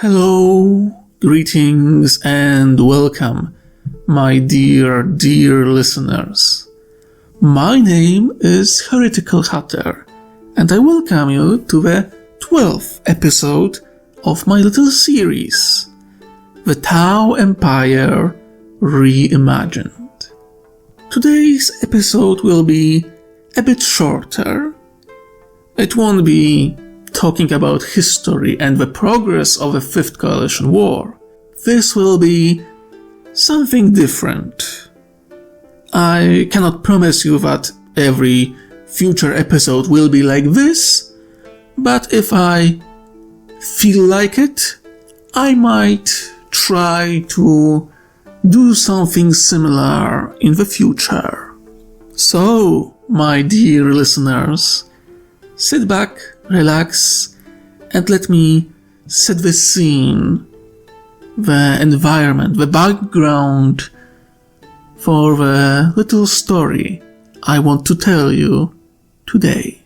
Hello, greetings and welcome, my dear listeners. My name is Heretical Hatter, and I welcome you to the 12th episode of my little series, The Tau Empire Reimagined. Today's episode will be a bit shorter. It won't be talking about history and the progress of the Fifth Coalition War. This will be something different. I cannot promise you that every future episode will be like this, but if I feel like it, I might try to do something similar in the future. So, my dear listeners, sit back, relax, and let me set the scene, the environment, the background for the little story I want to tell you today.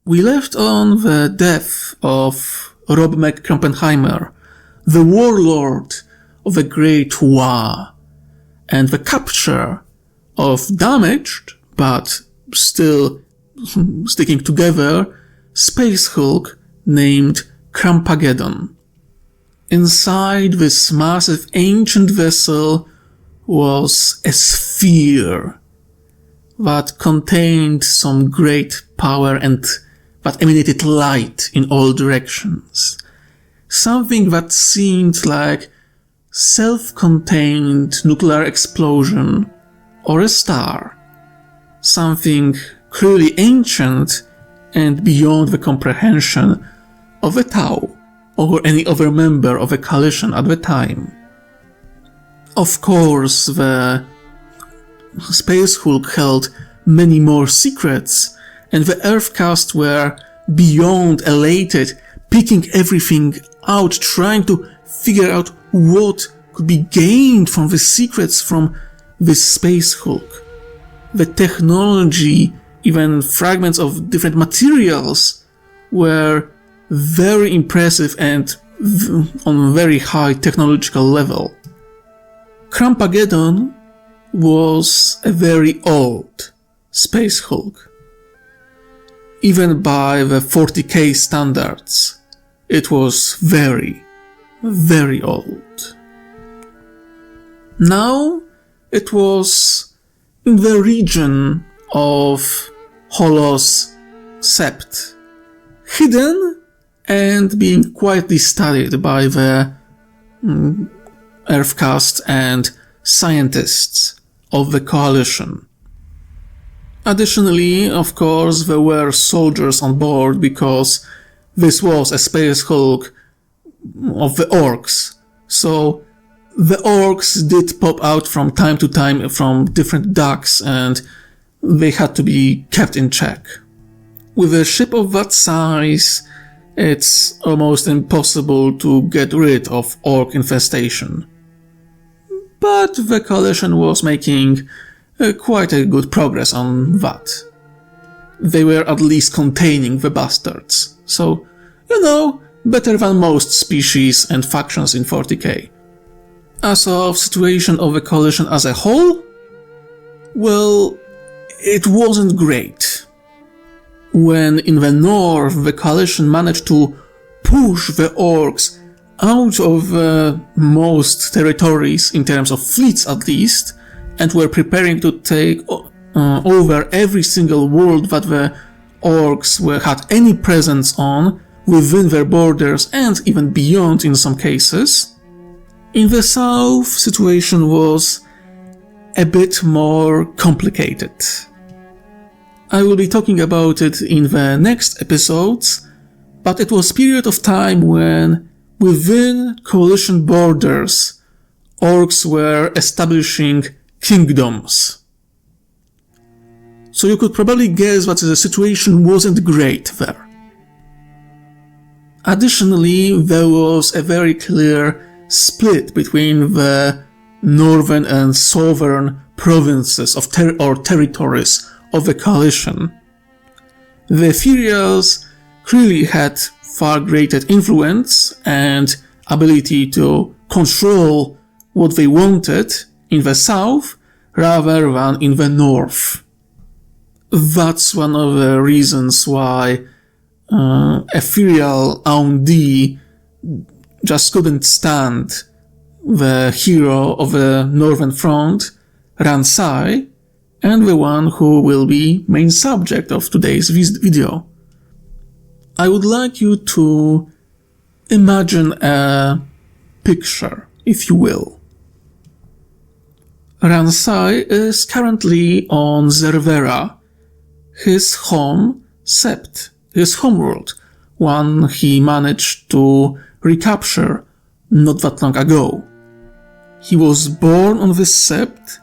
We left on the death of Rob McKrumpenheimer, the warlord of the Great War, and the capture of damaged, but still sticking together, Space Hulk named Crampageddon. Inside this massive ancient vessel was a sphere that contained some great power and that emanated light in all directions. Something that seemed like self-contained nuclear explosion or a star. Something clearly ancient and beyond the comprehension of the Tau or any other member of the coalition at the time. Of course, the Space Hulk held many more secrets, and the Earthcast were beyond elated, picking everything out, trying to figure out what could be gained from the secrets from this Space Hulk. The technology, even fragments of different materials, were very impressive and on a very high technological level. Crampageddon was a very old Space Hulk. Even by the 40k standards, it was very, very old. Now, it was in the region of Holos Sept, hidden and being quietly studied by the Earthcast and scientists of the coalition. Additionally, of course, there were soldiers on board because this was a Space Hulk of the orcs, so the orcs did pop out from time to time from different docks and they had to be kept in check. With a ship of that size, it's almost impossible to get rid of orc infestation. But the coalition was making quite a good progress on that. They were at least containing the bastards. So, better than most species and factions in 40k. As of situation of the coalition as a whole, well, it wasn't great. When in the north the coalition managed to push the orcs out of most territories in terms of fleets at least, and were preparing to take over every single world that the orcs had any presence on within their borders and even beyond in some cases, in the south situation was a bit more complicated. I will be talking about it in the next episodes, but it was a period of time when, within coalition borders, orcs were establishing kingdoms. So you could probably guess that the situation wasn't great there. Additionally, there was a very clear split between the northern and southern provinces of territories of the coalition. The Ethereals clearly had far greater influence and ability to control what they wanted in the south rather than in the north. That's one of the reasons why ethereal Aundi just couldn't stand the hero of the Northern Front, Rans'ai, and the one who will be main subject of today's video. I would like you to imagine a picture, if you will. Rans'ai is currently on Zervera, his home sept, his homeworld, one he managed to recapture not that long ago. He was born on this sept.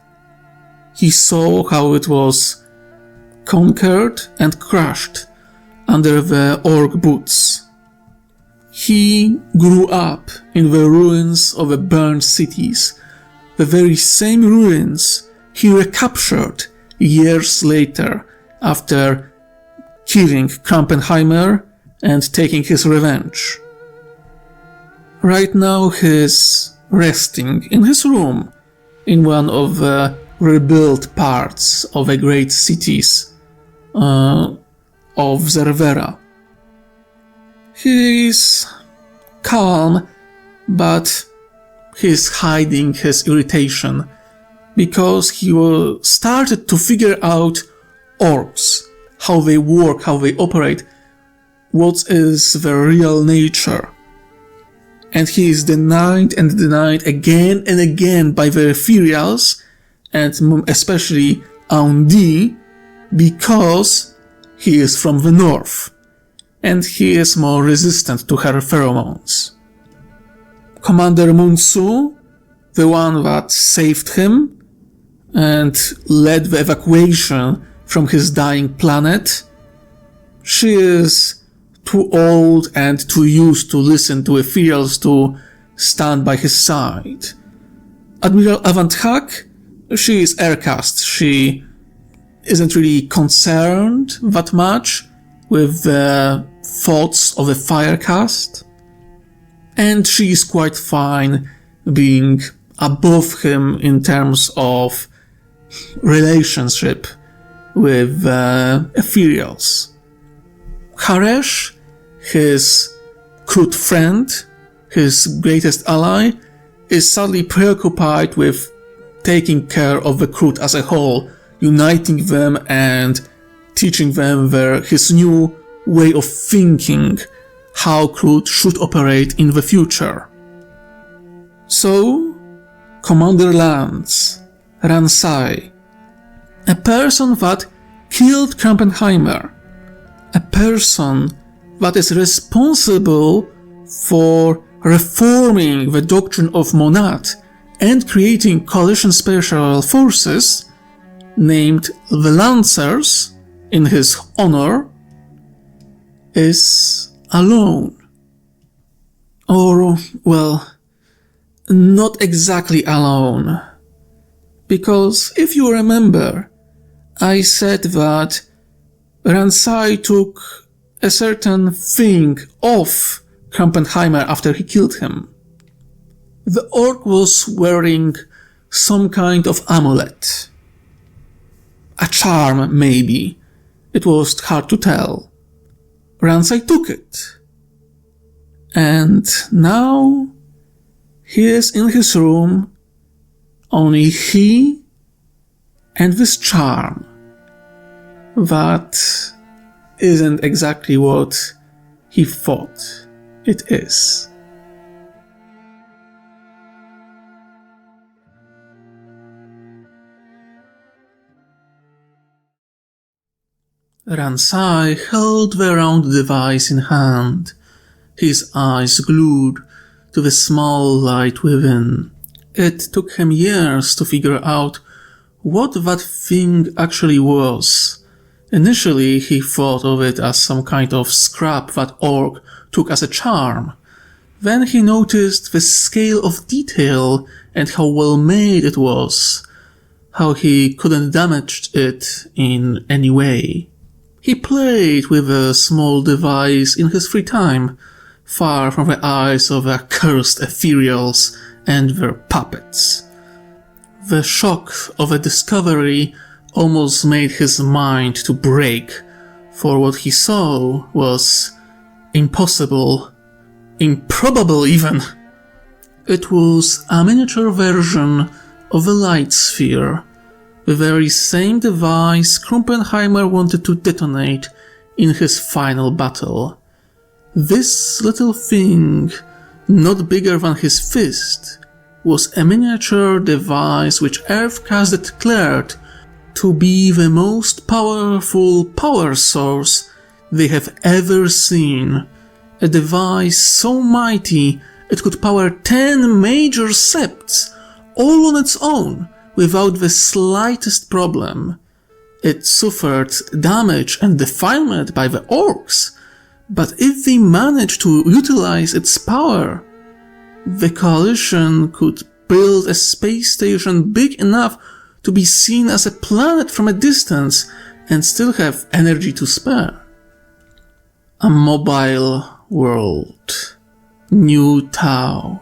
He saw how it was conquered and crushed under the orc boots. He grew up in the ruins of the burned cities, the very same ruins he recaptured years later after killing Krampenheimer and taking his revenge. Right now he's resting in his room in one of the rebuilt parts of the great cities of Zervera. He's calm, but he's hiding his irritation because he started to figure out orcs, how they work, how they operate, what is their real nature. And he is denied and denied again and again by the ethereals, and especially Aundi, because he is from the north, and he is more resistant to her pheromones. Commander Munsu, the one that saved him and led the evacuation from his dying planet, she is too old and too used to listen to ethereals to stand by his side. Admiral Avanthak, she is aircast. She isn't really concerned that much with the thoughts of a firecast, and she is quite fine being above him in terms of relationship with ethereals. Haresh, his Kroot friend, his greatest ally, is sadly preoccupied with taking care of the Kroot as a whole, uniting them and teaching them his new way of thinking, how Kroot should operate in the future. So, Commander lands, Rans'ai, a person that killed Krampenheimer, a person that is responsible for reforming the doctrine of Monad and creating coalition special forces named the Lancers in his honor, is alone. Or, well, not exactly alone. Because if you remember, I said that Rans'ai took a certain thing off Krampenheimer after he killed him. The orc was wearing some kind of amulet. A charm, maybe. It was hard to tell. Rans'ai took it. And now he is in his room, only he and this charm. That isn't exactly what he thought it is. Rans'ai held the round device in hand, his eyes glued to the small light within. It took him years to figure out what that thing actually was. Initially, he thought of it as some kind of scrap that orc took as a charm. Then he noticed the scale of detail and how well made it was, how he couldn't damage it in any way. He played with a small device in his free time, far from the eyes of the cursed ethereals and their puppets. The shock of a discovery almost made his mind to break, for what he saw was impossible, improbable even. It was a miniature version of a light sphere, the very same device Krumpenheimer wanted to detonate in his final battle. This little thing, not bigger than his fist, was a miniature device which Earthcast declared to be the most powerful power source they have ever seen. A device so mighty it could power 10 major septs, all on its own, without the slightest problem. It suffered damage and defilement by the orcs, but if they managed to utilize its power, the coalition could build a space station big enough to be seen as a planet from a distance and still have energy to spare. A mobile world. New Tau.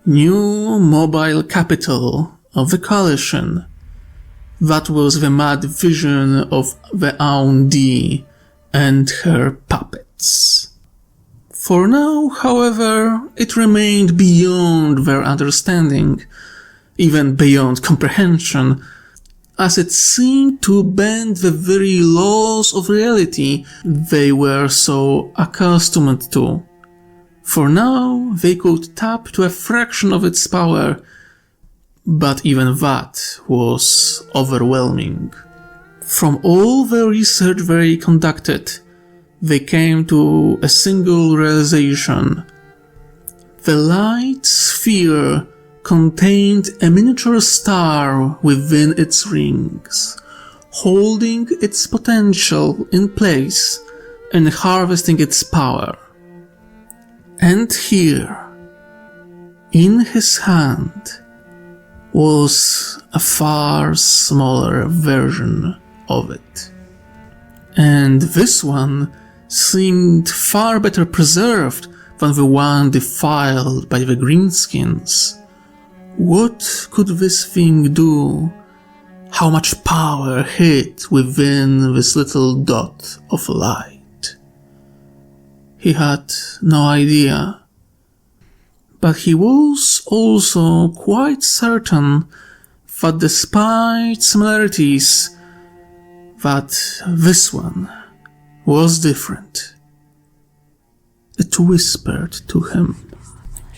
New mobile capital of the coalition. That was the mad vision of the Aundi and her puppets. For now, however, it remained beyond their understanding, even beyond comprehension, as it seemed to bend the very laws of reality they were so accustomed to. For now, they could tap to a fraction of its power, but even that was overwhelming. From all the research they conducted, they came to a single realization. The light sphere contained a miniature star within its rings, holding its potential in place and harvesting its power. And here, in his hand, was a far smaller version of it. And this one seemed far better preserved than the one defiled by the greenskins. What could this thing do? How much power hid within this little dot of light? He had no idea. But he was also quite certain that despite similarities, that this one was different. It whispered to him.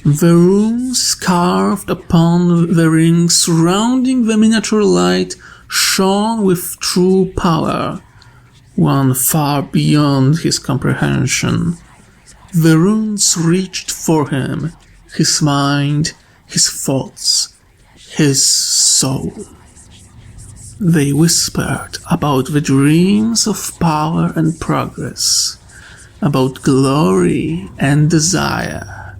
The runes carved upon the rings surrounding the miniature light shone with true power, one far beyond his comprehension. The runes reached for him, his mind, his thoughts, his soul. They whispered about the dreams of power and progress, about glory and desire,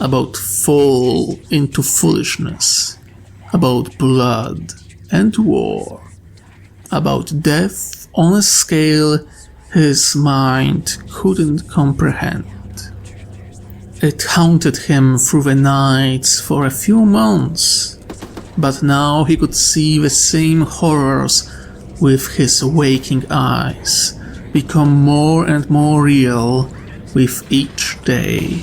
about fall into foolishness, about blood and war, about death on a scale his mind couldn't comprehend. It haunted him through the nights for a few months, but now he could see the same horrors with his waking eyes become more and more real with each day.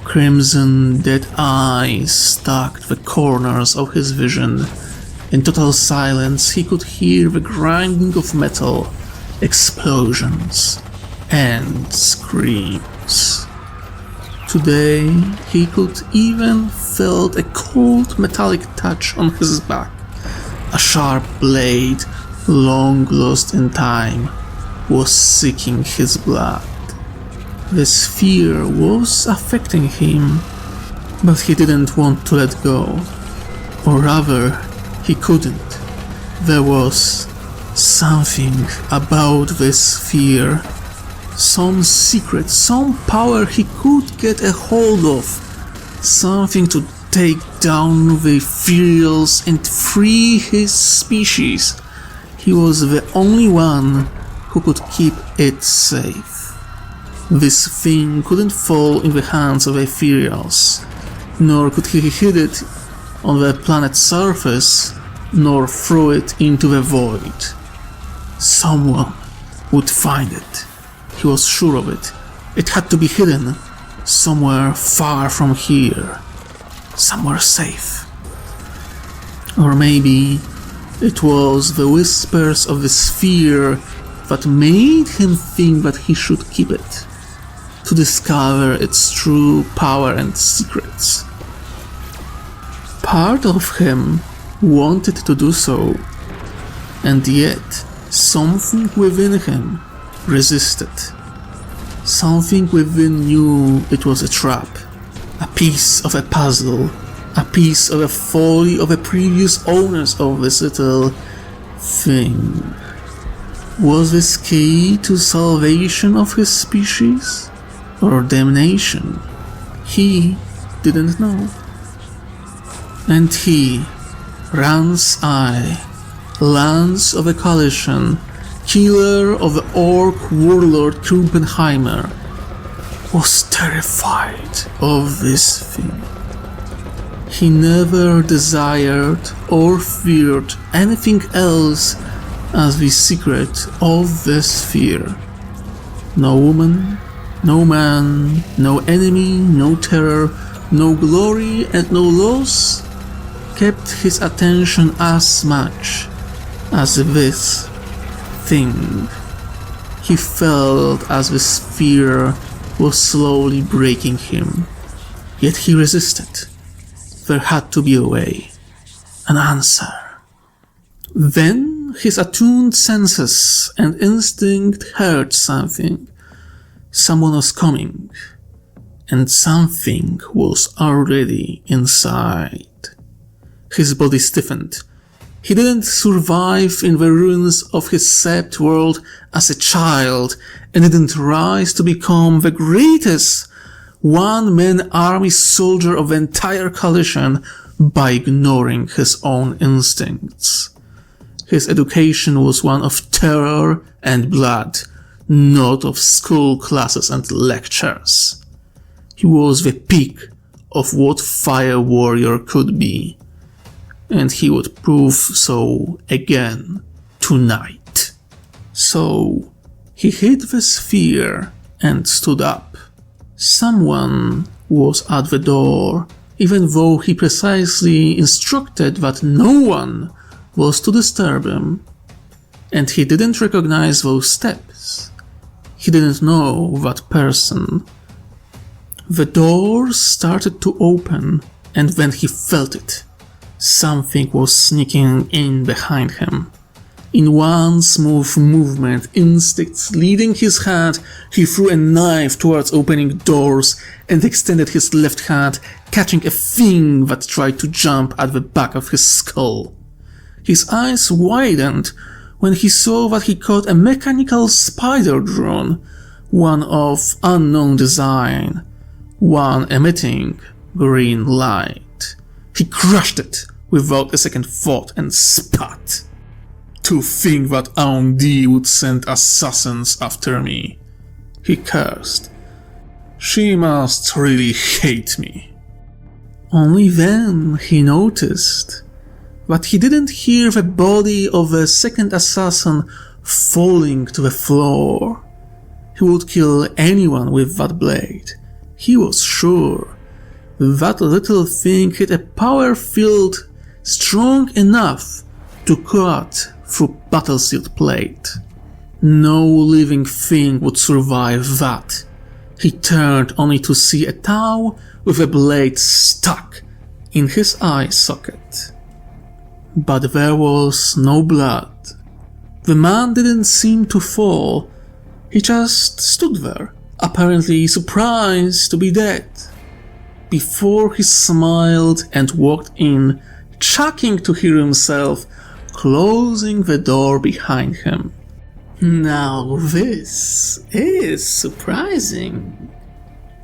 Crimson dead eyes stalked the corners of his vision. In total silence he could hear the grinding of metal, explosions, and screams. Today he could even felt a cold metallic touch on his back. A sharp blade, long lost in time, was seeking his blood. This fear was affecting him, but he didn't want to let go. Or rather, he couldn't. There was something about this fear. Some secret, some power he could get a hold of. Something to take down the ethereals and free his species. He was the only one who could keep it safe. This thing couldn't fall in the hands of ethereals, nor could he hid it on the planet's surface, nor throw it into the void. Someone would find it. He was sure of it. It had to be hidden somewhere far from here, somewhere safe. Or maybe it was the whispers of the sphere that made him think that he should keep it, to discover its true power and secrets. Part of him wanted to do so, and yet something within him resisted. Something within knew it was a trap, a piece of a puzzle, a piece of a folly of the previous owners of this little thing. Was this key to salvation of his species, or damnation? He didn't know. And he, Rans'ai, Lance of the Coalition, killer of the Orc warlord Krupenheimer, was terrified of this thing. He never desired or feared anything else as the secret of this fear. No woman, no man, no enemy, no terror, no glory and no loss kept his attention as much as this thing. He felt as this fear was slowly breaking him, yet he resisted. There had to be a way, an answer. Then his attuned senses and instinct heard something. Someone was coming, and something was already inside. His body stiffened. He didn't survive in the ruins of his sapped world as a child, and didn't rise to become the greatest one-man army soldier of the entire coalition by ignoring his own instincts. His education was one of terror and blood, not of school classes and lectures. He was the peak of what fire warrior could be, and he would prove so again tonight. So he hid the sphere and stood up. Someone was at the door, even though he precisely instructed that no one was to disturb him. And he didn't recognize those steps. He didn't know that person. The door started to open, and then he felt it. Something was sneaking in behind him. In one smooth movement, instincts leading his hand, he threw a knife towards opening doors and extended his left hand, catching a thing that tried to jump at the back of his skull. His eyes widened when he saw that he caught a mechanical spider drone, one of unknown design, one emitting green light. He crushed it without a second thought and spat. To think that Aundi would send assassins after me, he cursed. She must really hate me. Only then he noticed that he didn't hear the body of the second assassin falling to the floor. He would kill anyone with that blade. He was sure that little thing had a power field strong enough to cut through battle-sealed plate. No living thing would survive that. He turned only to see a Tau with a blade stuck in his eye socket. But there was no blood. The man didn't seem to fall. He just stood there, apparently surprised to be dead. Before he smiled and walked in, chuckling to hear himself closing the door behind him. Now this is surprising,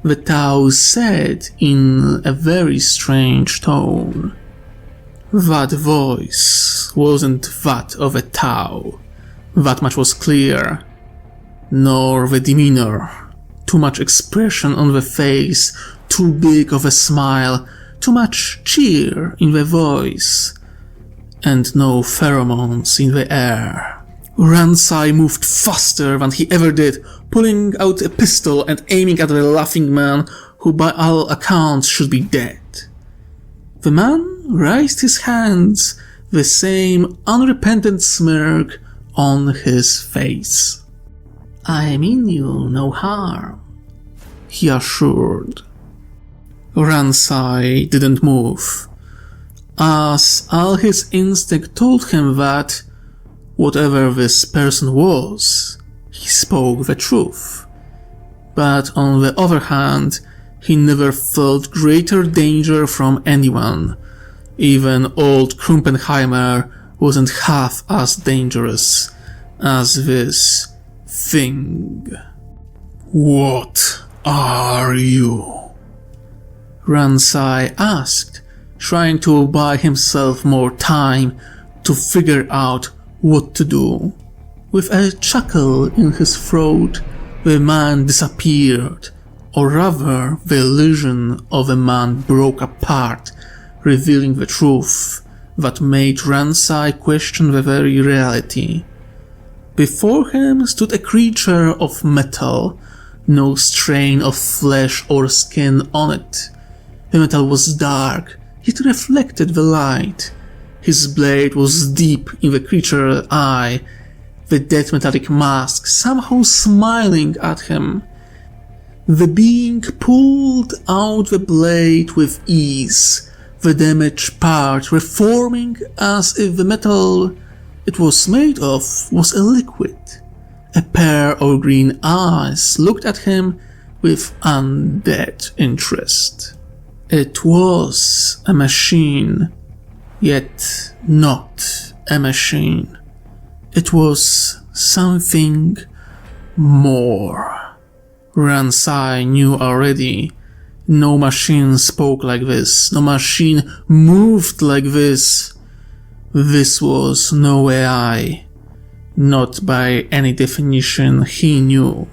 the Tau said in a very strange tone. That voice wasn't that of a Tau. That much was clear. nor the demeanor. Too much expression on the face, too big of a smile, too much cheer in the voice, and no pheromones in the air. Rans'ai moved faster than he ever did, pulling out a pistol and aiming at the laughing man who by all accounts should be dead. The man raised his hands, the same unrepentant smirk on his face. "I mean you no harm," he assured. Rans'ai didn't move, as all his instinct told him that, whatever this person was, he spoke the truth. But on the other hand, he never felt greater danger from anyone. Even old Krumpenheimer wasn't half as dangerous as this thing. "What are you?" Rans'ai asked, trying to buy himself more time to figure out what to do. With a chuckle in his throat, the man disappeared, or rather the illusion of a man broke apart, revealing the truth that made Rans'ai question the very reality. Before him stood a creature of metal, no strain of flesh or skin on it. The metal was dark, yet reflected the light. His blade was deep in the creature's eye, the dead metallic mask somehow smiling at him. The being pulled out the blade with ease, the damaged part reforming as if the metal it was made of was a liquid. A pair of green eyes looked at him with undead interest. It was a machine, yet not a machine. It was something more. Rans'ai knew already. No machine spoke like this. No machine moved like this. This was no AI. Not by any definition he knew.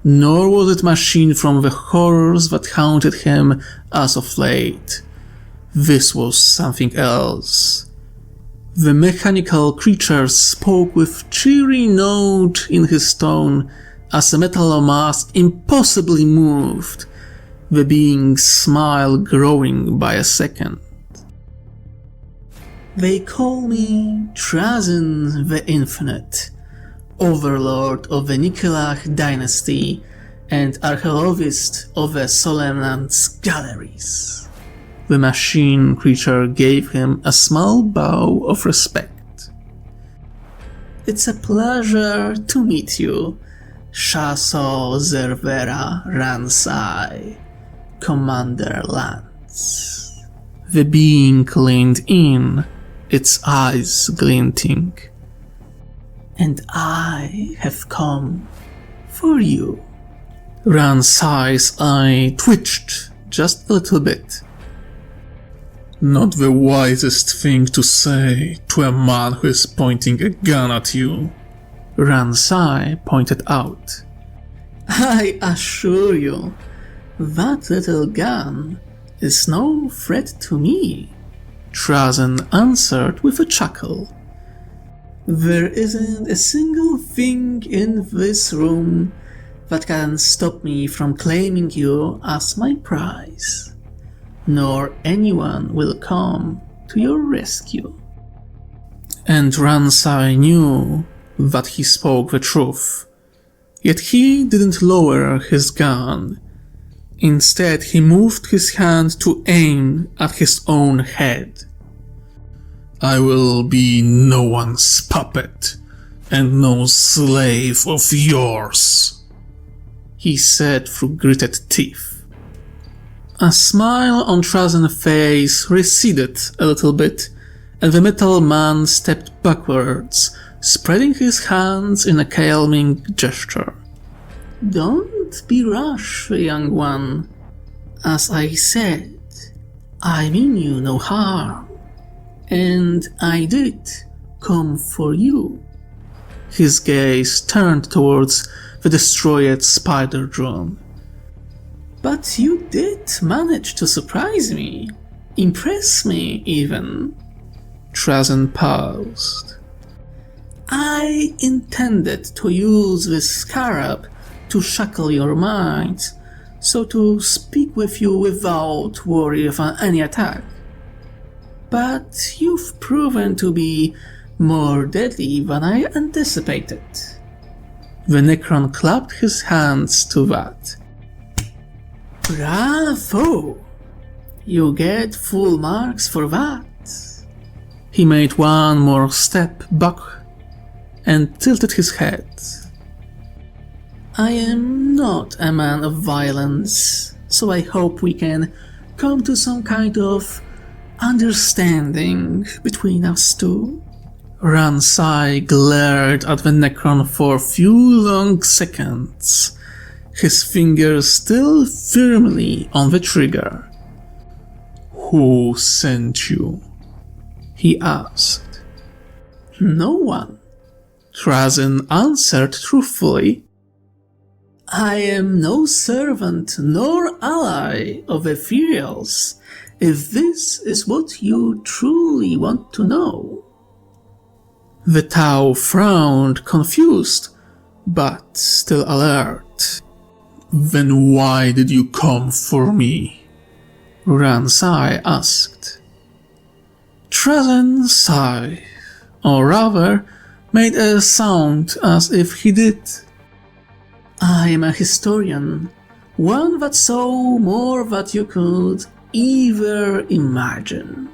Nor was it machine from the horrors that haunted him as of late. This was something else. The mechanical creature spoke with cheery note in his tone as the metal mask impossibly moved, the being's smile growing by a second. "They call me Trazyn the Infinite, overlord of the Nikelach dynasty and archaeologist of the Solemnant's galleries." The machine creature gave him a small bow of respect. "It's a pleasure to meet you, Shaso Zervera Rans'ai, Commander Lance." The being leaned in, its eyes glinting. "And I have come for you." Rans'ai's eye twitched just a little bit. "Not the wisest thing to say to a man who is pointing a gun at you," Rans'ai pointed out. "I assure you, that little gun is no threat to me," Trazyn answered with a chuckle. "There isn't a single thing in this room that can stop me from claiming you as my prize, nor anyone will come to your rescue." And Rans'ai knew that he spoke the truth. Yet he didn't lower his gun. Instead, he moved his hand to aim at his own head. "I will be no one's puppet, and no slave of yours," he said through gritted teeth. A smile on Trazyn's face receded a little bit, and the metal man stepped backwards, spreading his hands in a calming gesture. "Don't be rash, young one. As I said, I mean you no harm. And I did come for you." his gaze turned towards the destroyed spider drone. "But you did manage to surprise me. Impress me, even." Trazyn paused. "I intended to use this scarab to shackle your mind, so to speak with you without worry of any attack. But you've proven to be more deadly than I anticipated." The Necron clapped his hands to that. "Bravo! You get full marks for that." He made one more step back and tilted his head. "I am not a man of violence, so I hope we can come to some kind of understanding between us two." Rans'ai glared at the Necron for a few long seconds, his fingers still firmly on the trigger. "Who sent you?" he asked. "No one," Trazyn answered truthfully. "I am no servant nor ally of Ethereals, if this is what you truly want to know." The Tau frowned, confused, but still alert. "Then why did you come for me?" Rans'ai asked. Trazyn sighed, or rather, made a sound as if he did. "I am a historian, one that saw more than you could ever imagine."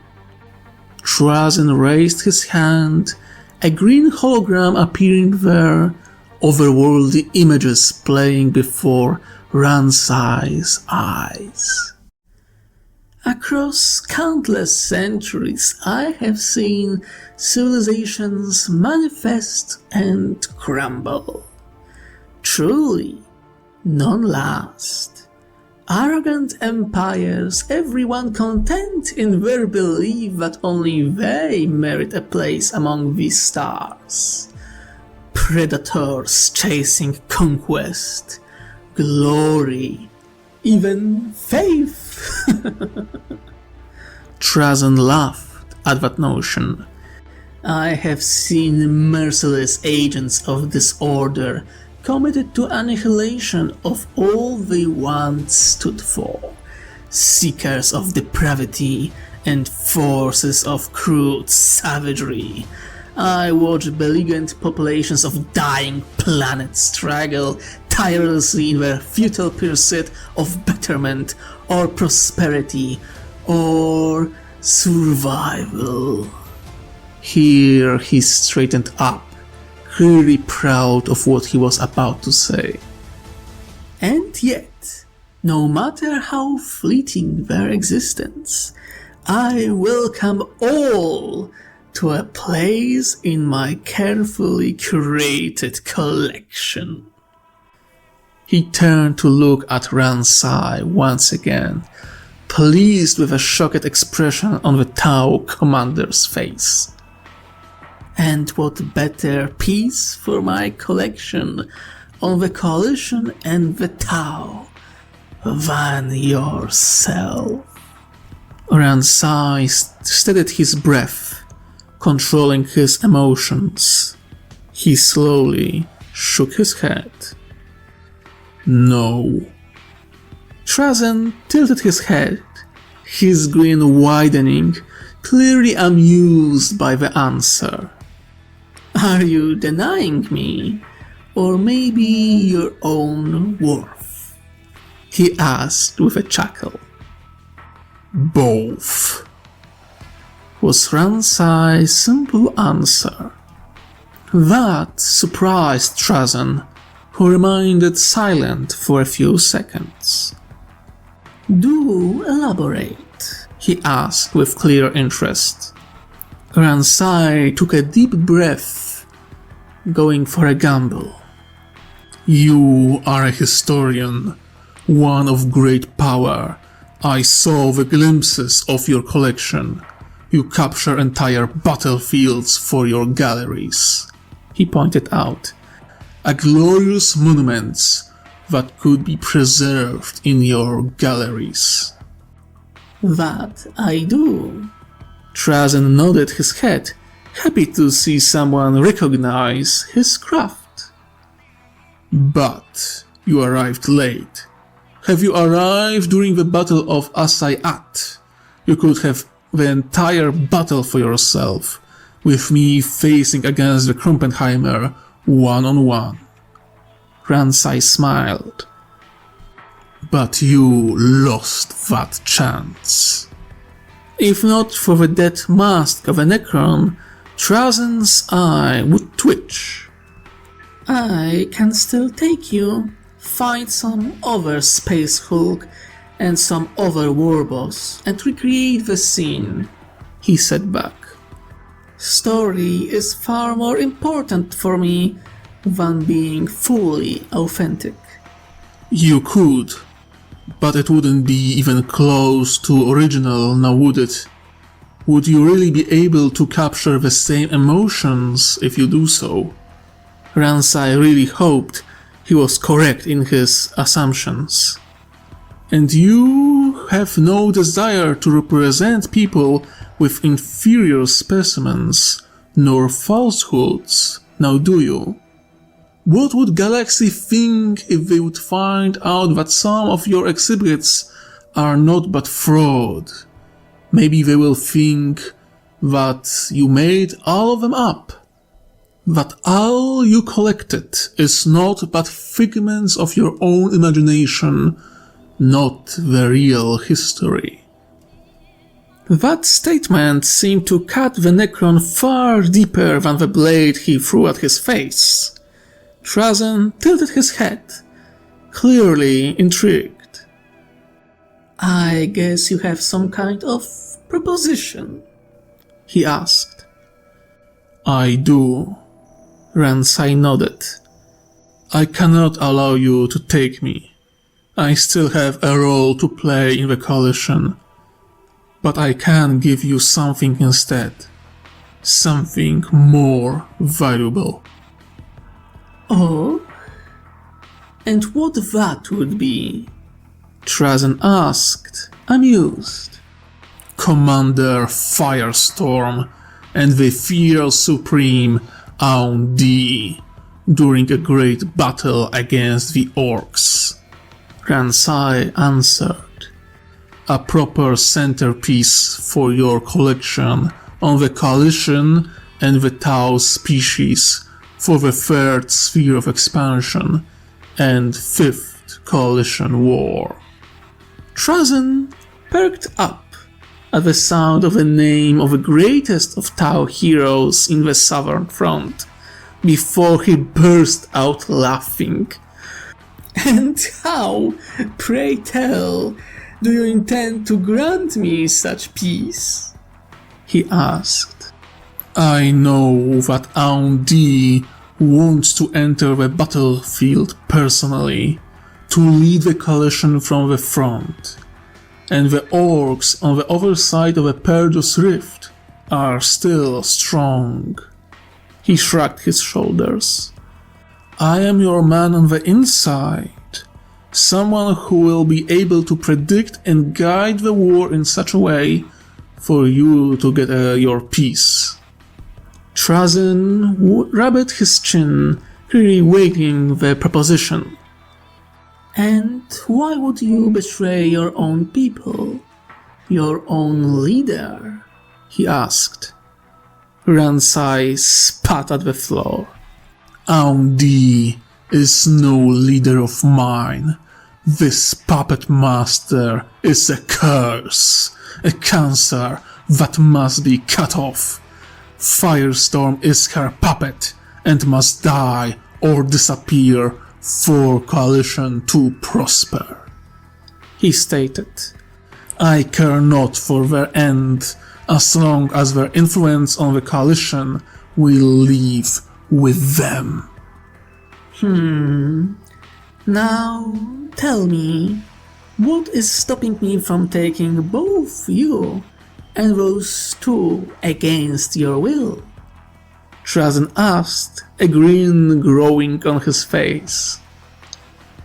Trazyn raised his hand, a green hologram appearing there, otherworldly images playing before Rans'ai's eyes. "Across countless centuries, I have seen civilizations manifest and crumble. Truly, none last. Arrogant empires, everyone content in their belief that only they merit a place among these stars. Predators chasing conquest, glory, even faith." Trazyn laughed at that notion. "I have seen merciless agents of disorder committed to annihilation of all they once stood for, seekers of depravity and forces of crude savagery. I watch belligerent populations of dying planets struggle tirelessly in their futile pursuit of betterment or prosperity or survival." Here he straightened up, clearly proud of what he was about to say. "And yet, no matter how fleeting their existence, I welcome all to a place in my carefully curated collection." He turned to look at Rans'ai once again, pleased with a shocked expression on the Tau commander's face. "And what better piece for my collection on the Coalition and the Tau than yourself?" Rans'ai steadied his breath, controlling his emotions. He slowly shook his head. "No." Trazyn tilted his head, his grin widening, clearly amused by the answer. "Are you denying me, or maybe your own worth?" he asked with a chuckle. "Both," was Rans'ai's simple answer. That surprised Trazyn, who remained silent for a few seconds. "Do elaborate," he asked with clear interest. Rans'ai took a deep breath, going for a gamble. "You are a historian, one of great power. I saw the glimpses of your collection. You capture entire battlefields for your galleries." he pointed out. A glorious monument that could be preserved in your galleries. That I do. Trazyn nodded his head, happy to see someone recognize his craft. But you arrived late. Have you arrived during the Battle of Asai-At? You could have the entire battle for yourself, with me facing against the Krumpenheimer one-on-one. Rans'ai smiled. But you lost that chance. If not for the dead mask of a Necron, Trazyn's eye would twitch. I can still take you, find some other Space Hulk and some other warboss and recreate the scene, he said back. Story is far more important for me than being fully authentic. You could, but it wouldn't be even close to original, now would it? Would you really be able to capture the same emotions if you do so? Rans'ai really hoped he was correct in his assumptions. And you have no desire to represent people with inferior specimens, nor falsehoods, now do you? What would Galaxy think if they would find out that some of your exhibits are not but fraud? Maybe they will think that you made all of them up. That all you collected is not but figments of your own imagination, not the real history. That statement seemed to cut the Necron far deeper than the blade he threw at his face. Trazyn tilted his head, clearly intrigued. I guess you have some kind of proposition, he asked. I do. Rans'ai nodded. I cannot allow you to take me. I still have a role to play in the coalition. But I can give you something instead. Something more valuable. Oh? And what that would be? Trazyn asked, amused. Commander Firestorm and the Fierce Supreme Aun-Di during a great battle against the Orcs. Rans'ai answered. A proper centerpiece for your collection on the Coalition and the Tau species for the third sphere of expansion and fifth Coalition war. Trazyn perked up at the sound of the name of the greatest of Tau heroes in the Southern Front, before he burst out laughing. And how, pray tell, do you intend to grant me such peace? He asked. I know that Aun-Di wants to enter the battlefield personally, to lead the coalition from the front, and the orcs on the other side of the Perdus Rift are still strong. He shrugged his shoulders. I am your man on the inside, someone who will be able to predict and guide the war in such a way for you to get your peace. Trazyn rubbed his chin, really weighing the proposition. And why would you betray your own people, your own leader? He asked. Rans'ai spat at the floor. Aun-Di is no leader of mine. This puppet master is a curse, a cancer that must be cut off. Firestorm is her puppet and must die or disappear for Coalition to prosper. He stated, I care not for their end as long as their influence on the Coalition will live with them. Now, tell me, what is stopping me from taking both you and those two against your will? Trazyn asked, a grin growing on his face.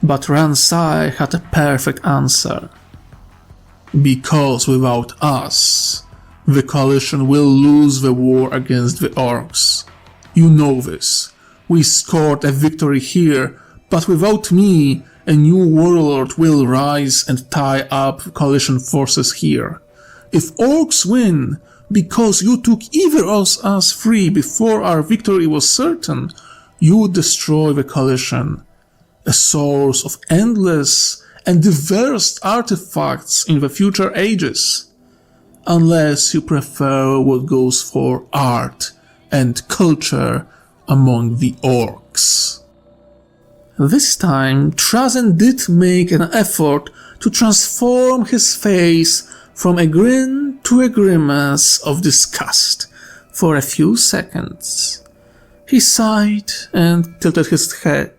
But Rans'ai had a perfect answer. Because without us, the coalition will lose the war against the orcs. You know this. We scored a victory here, but without me, a new warlord will rise and tie up coalition forces here. If orcs win, because you took either of us free before our victory was certain, you would destroy the coalition, a source of endless and diverse artifacts in the future ages, unless you prefer what goes for art and culture among the orcs. This time, Trazyn did make an effort to transform his face from a grin to a grimace of disgust for a few seconds. He sighed and tilted his head.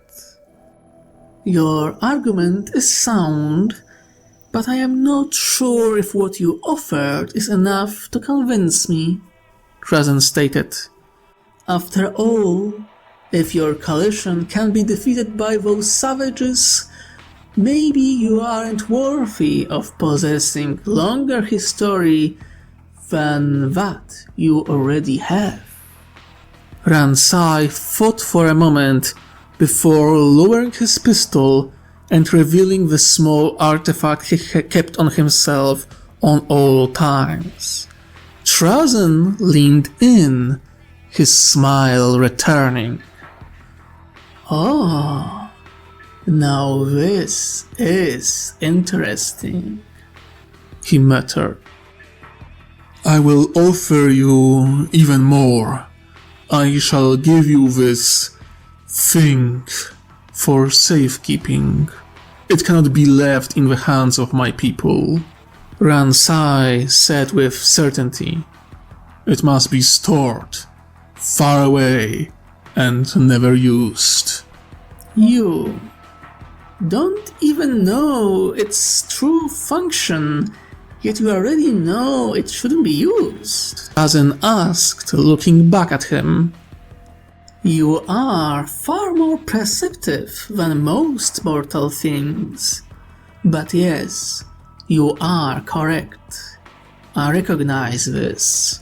Your argument is sound, but I am not sure if what you offered is enough to convince me, Trazyn stated. After all, if your coalition can be defeated by those savages, maybe you aren't worthy of possessing longer history than that you already have. Rans'ai thought for a moment before lowering his pistol and revealing the small artifact he kept on himself on all times. Trazyn leaned in, his smile returning. Oh, now this is interesting, he muttered. I will offer you even more. I shall give you this thing for safekeeping. It cannot be left in the hands of my people, Rans'ai said with certainty. It must be stored, far away, and never used. You don't even know its true function, yet you already know it shouldn't be used, Trazyn asked, looking back at him. You are far more perceptive than most mortal things. But yes, you are correct. I recognize this.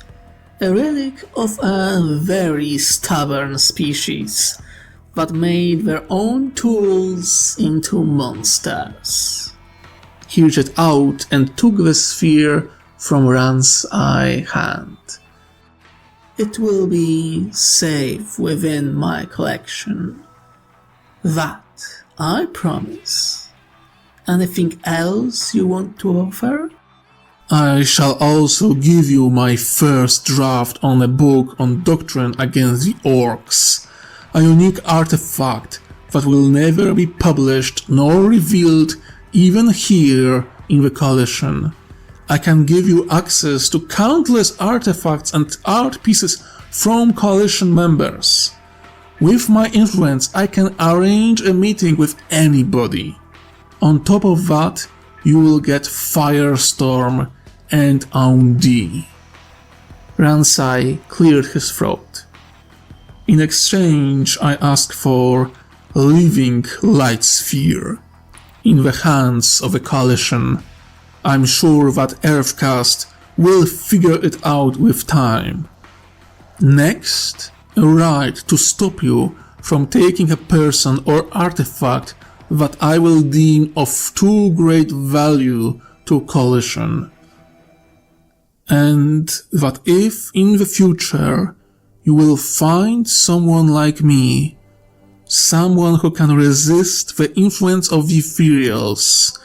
A relic of a very stubborn species that made their own tools into monsters. He reached out and took the sphere from Rans'ai's hand. It will be safe within my collection. That I promise. Anything else you want to offer? I shall also give you my first draft on a book on doctrine against the orcs, a unique artifact that will never be published nor revealed even here in the Coalition. I can give you access to countless artifacts and art pieces from Coalition members. With my influence, I can arrange a meeting with anybody. On top of that, you will get Firestorm and Aundi. Rans'ai cleared his throat. In exchange, I ask for Living Light Sphere. In the hands of a Coalition, I'm sure that Earthcast will figure it out with time. Next, a right to stop you from taking a person or artifact that I will deem of too great value to Coalition. And that if in the future you will find someone like me, someone who can resist the influence of the Ethereals,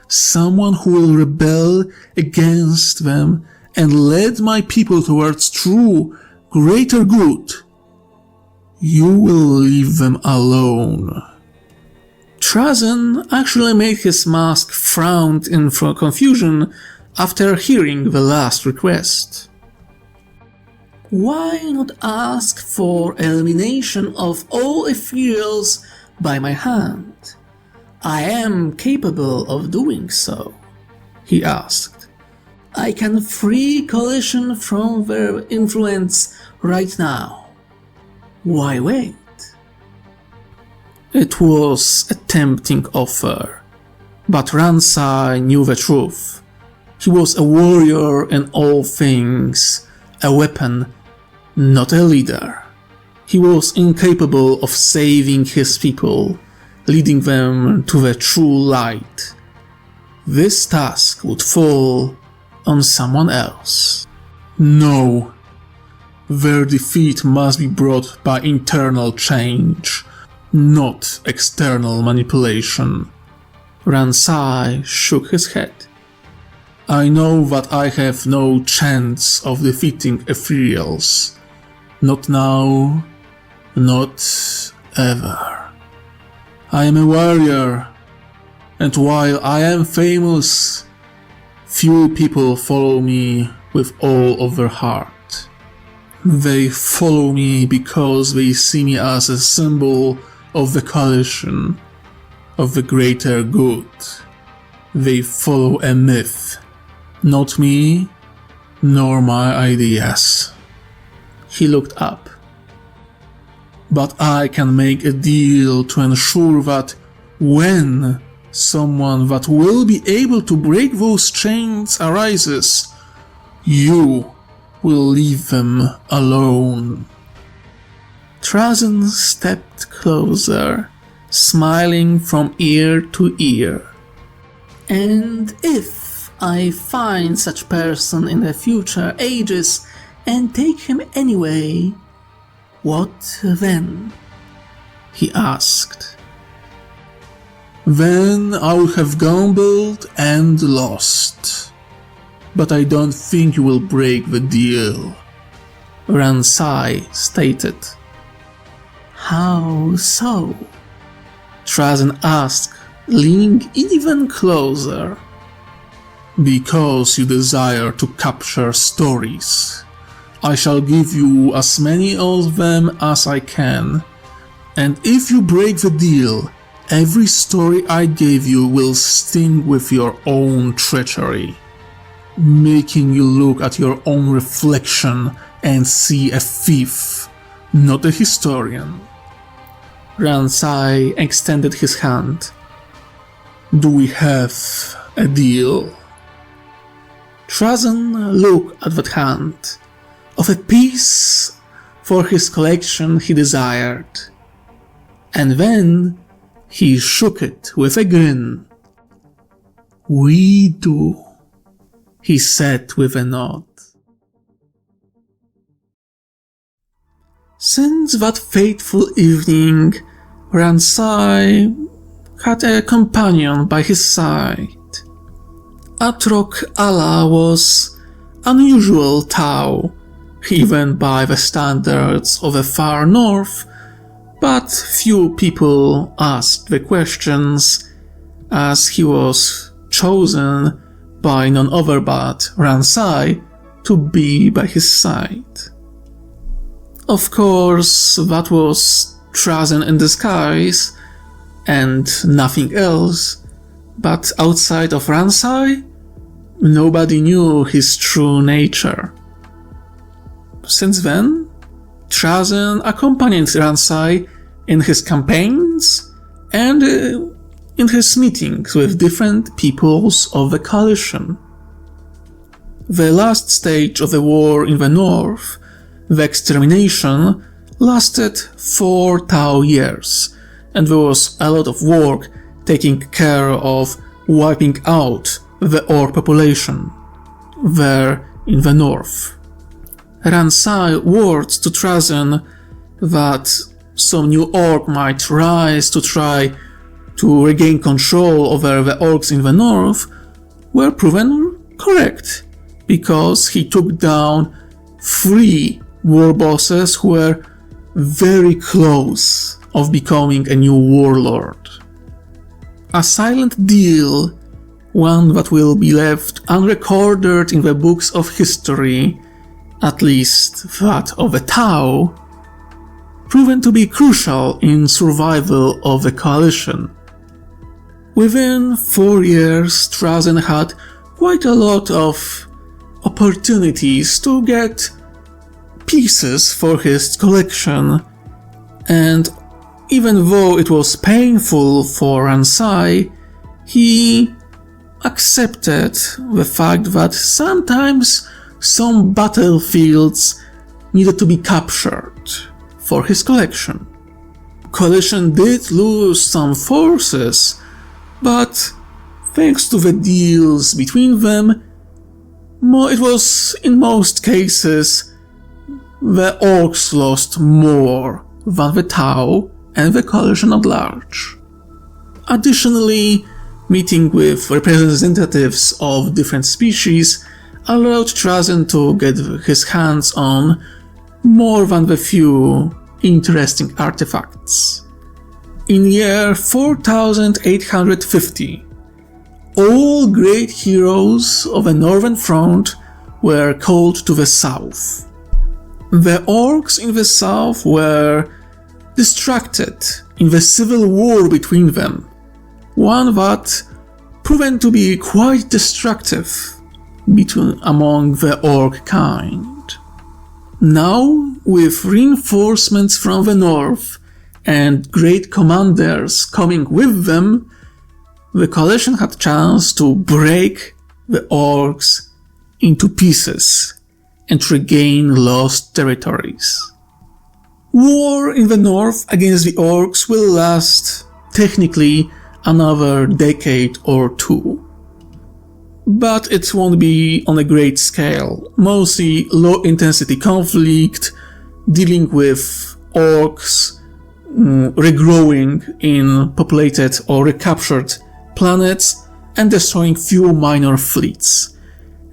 someone who will rebel against them and lead my people towards true, greater good, you will leave them alone. Trazyn actually made his mask frown in confusion after hearing the last request. Why not ask for elimination of all Ethereals by my hand? I am capable of doing so, he asked. I can free Coalition from their influence right now. Why wait? It was a tempting offer, but Rans'ai knew the truth. He was a warrior in all things, a weapon, not a leader. He was incapable of saving his people, leading them to the true light. This task would fall on someone else. No. Their defeat must be brought by internal change, not external manipulation. Rans'ai shook his head. I know that I have no chance of defeating Ethereals. Not now, not ever. I am a warrior, and while I am famous, few people follow me with all of their heart. They follow me because they see me as a symbol of the coalition, of the greater good. They follow a myth, not me, nor my ideas. He looked up. But I can make a deal to ensure that when someone that will be able to break those chains arises, you will leave them alone. Trazyn stepped closer, smiling from ear to ear. And if I find such person in the future ages and take him anyway, what then? He asked. Then I will have gambled and lost. But I don't think you will break the deal, Rans'ai stated. How so? Trazyn asked, leaning even closer. Because you desire to capture stories. I shall give you as many of them as I can, and if you break the deal, every story I gave you will sting with your own treachery, making you look at your own reflection and see a thief, not a historian. Rans'ai extended his hand. Do we have a deal? Trazyn looked at that hand. Of a piece for his collection he desired. And then he shook it with a grin. We do, he said with a nod. Since that fateful evening, Rans'ai had a companion by his side. Atrok Allah was unusual Tau, even by the standards of the far north, but few people asked the questions, as he was chosen by none other but Rans'ai to be by his side. Of course, that was Trazyn in disguise, and nothing else, but outside of Rans'ai, nobody knew his true nature. Since then, Trazyn accompanied Rans'ai in his campaigns and in his meetings with different peoples of the coalition. The last stage of the war in the north, the extermination, lasted 4 Tau years, and there was a lot of work taking care of wiping out the orc population there in the north. Rans'ai warned to Trazyn that some new orc might rise to try to regain control over the orcs in the north were proven correct, because he took down 3 war bosses who were very close of becoming a new warlord. A silent deal, one that will be left unrecorded in the books of history, at least that of the Tau, proven to be crucial in survival of the coalition. Within 4 years, Trazyn had quite a lot of opportunities to get pieces for his collection, And even though it was painful for Rans'ai, he accepted the fact that sometimes some battlefields needed to be captured for his collection. Coalition did lose some forces, but thanks to the deals between them, it was in most cases the orcs lost more than the Tau and the coalition at large. Additionally, meeting with representatives of different species allowed Trazyn to get his hands on more than the few interesting artifacts. In year 4850, all great heroes of the Northern Front were called to the south. The orcs in the south were distracted in the civil war between them, one that proven to be quite destructive among the orc kind. Now, with reinforcements from the north and great commanders coming with them, the coalition had chance to break the orcs into pieces and regain lost territories. War in the north against the orcs will last technically another decade or two. But it won't be on a great scale, mostly low-intensity conflict, dealing with orcs regrowing in populated or recaptured planets and destroying few minor fleets.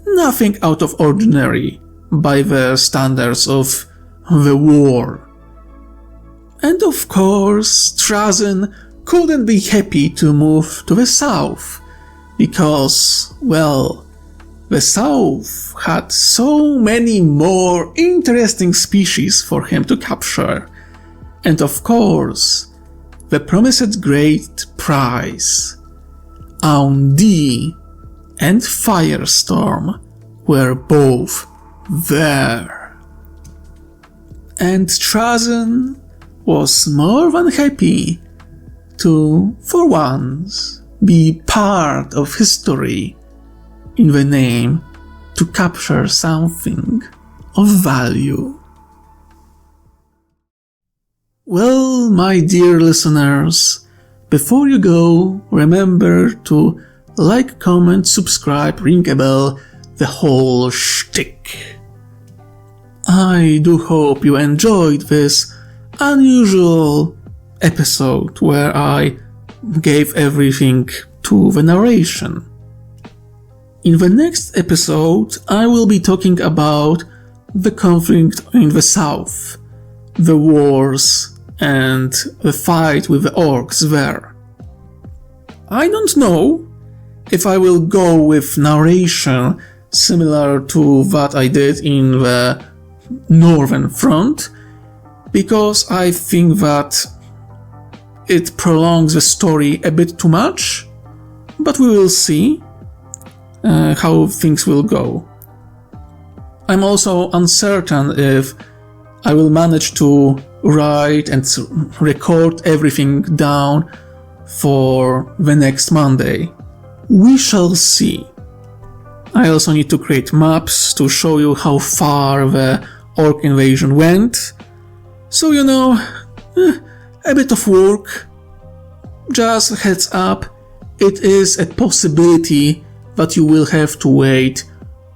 Nothing out of ordinary by the standards of the war. And of course, Trazyn couldn't be happy to move to the south, because, well, the south had so many more interesting species for him to capture, and of course, the promised great prize, Aundi and Firestorm were both there. And Trazyn was more than happy to, for once, be part of history in the name to capture something of value. Well, my dear listeners, before you go, remember to like, comment, subscribe, ring a bell, the whole shtick. I do hope you enjoyed this unusual episode where I gave everything to the narration. In the next episode, I will be talking about the conflict in the south, the wars, and the fight with the orcs there. I don't know if I will go with narration similar to what I did in the Northern Front, because I think that it prolongs the story a bit too much, but we will see how things will go. I'm also uncertain if I will manage to write and record everything down for the next Monday. We shall see. I also need to create maps to show you how far the orc invasion went. So, a bit of work. Just heads up, it is a possibility that you will have to wait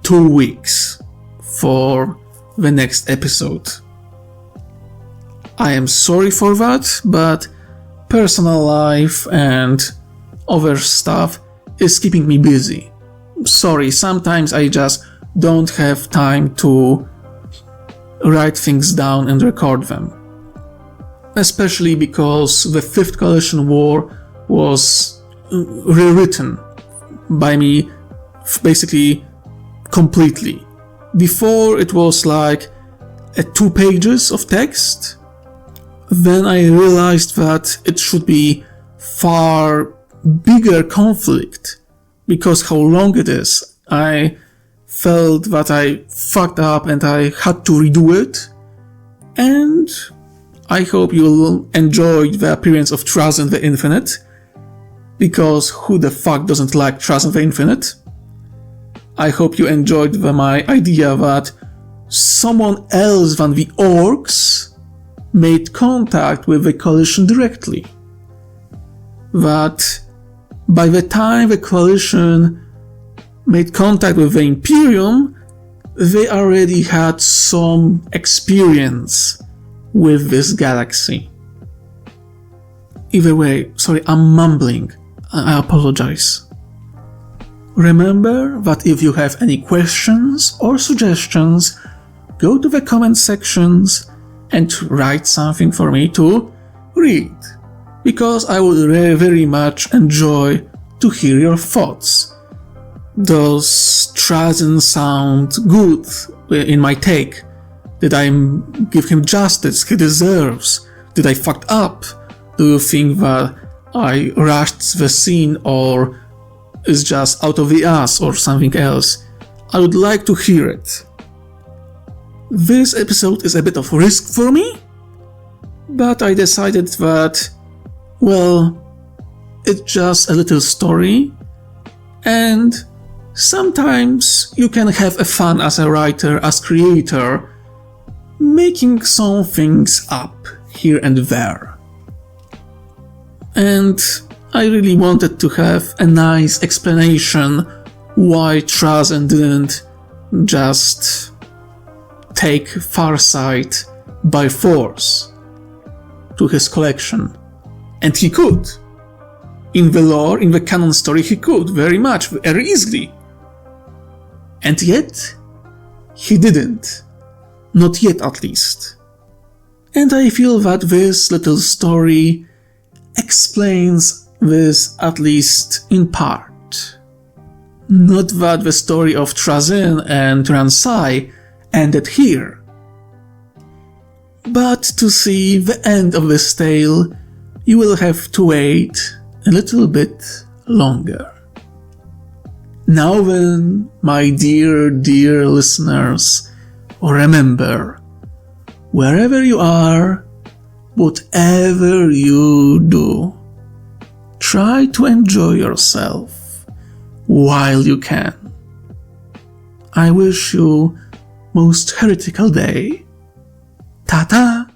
2 weeks for the next episode. I am sorry for that, but personal life and other stuff is keeping me busy. Sorry, sometimes I just don't have time to write things down and record them. Especially because the 5th Coalition War was rewritten by me basically completely. Before it was like 2 pages of text. Then I realized that it should be far bigger conflict because how long it is. I felt that I fucked up and I had to redo it, and I hope you'll enjoy the appearance of Trazyn the Infinite, because who the fuck doesn't like Trazyn the Infinite? I hope you enjoyed my idea that someone else than the orcs made contact with the coalition directly. That by the time the coalition made contact with the Imperium, they already had some experience with this galaxy. Either way, sorry, I'm mumbling. I apologize. Remember that if you have any questions or suggestions, go to the comment sections and write something for me to read, because I would very much enjoy to hear your thoughts. Does Trazyn sound good in my take? Did I give him justice he deserves? Did I fuck up? Do you think that I rushed the scene or is just out of the ass or something else? I would like to hear it. This episode is a bit of risk for me, but I decided that, well, it's just a little story, and sometimes you can have a fun as a writer, as creator, making some things up here and there. And I really wanted to have a nice explanation why Trazyn didn't just take Farsight by force to his collection. And he could. In the lore, in the canon story, he could very much, very easily. And yet, he didn't. Not yet, at least. And I feel that this little story explains this, at least in part. Not that the story of Trazyn and Rans'ai ended here, but to see the end of this tale, you will have to wait a little bit longer. Now then, my dear listeners, remember, wherever you are, whatever you do, try to enjoy yourself while you can. I wish you most heretical day. Ta-ta!